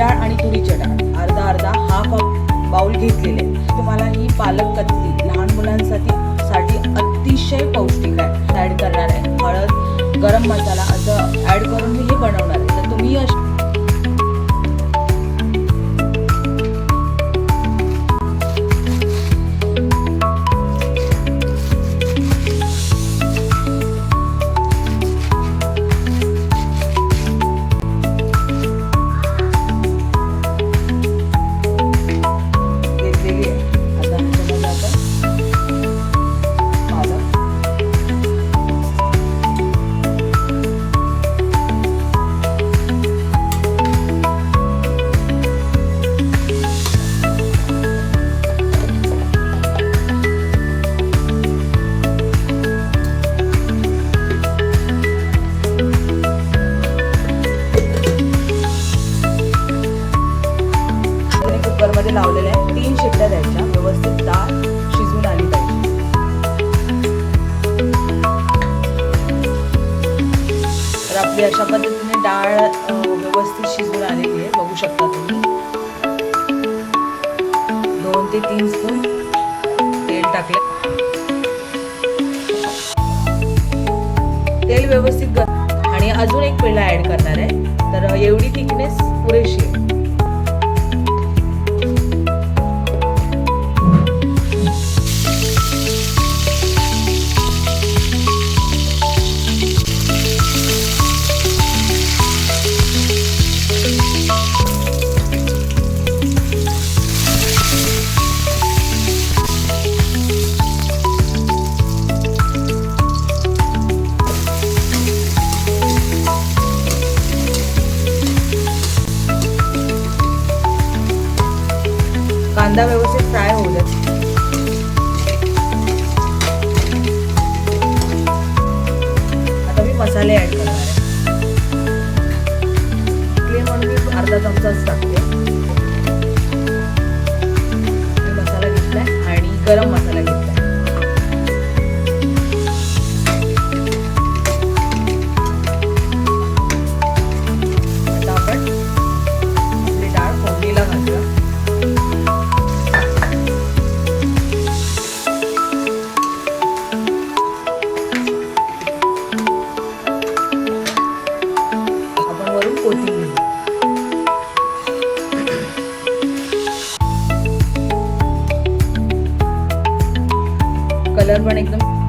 डाळ आणि तुरीची डाळ अर्धा अर्धा हाफ बाउल घेतलेले. तुम्हाला ही पालक कच्ची लहान मुलांसाठी अतिशय पौष्टिक आहे. ॲड करणार आहे हळद, गरम मसाला असं ॲड करून मी हे बनवणार आहे. तर तुम्ही कुकरमध्ये लावलेल्या आहे. 3 शिट्ट्या द्यायच्या. व्यवस्थित डाळ शिजून आली पाहिजे. तर आपली अशा पद्धतीने डाळ व्यवस्थित शिजून आलेली आहे. बघू शकता तुम्ही. 2 ते 3 स्पून तेल टाकले. तेल व्यवस्थित आणि अजून एक पेढा ऍड करणार आहे. तर एवढी थिकनेस पुरेशी आहे. कांदा व्यवस्थित फ्राय होऊ द्या. आता मी मसाले ऍड करणार आहे. म्हणून मी अर्धा चमचाच टाकते. मी मसाला घेतलाय आणि गरम मसाला घेतलाय. आता आपण आपली डाळ फोडणीला घालूया. कलर पण एकदम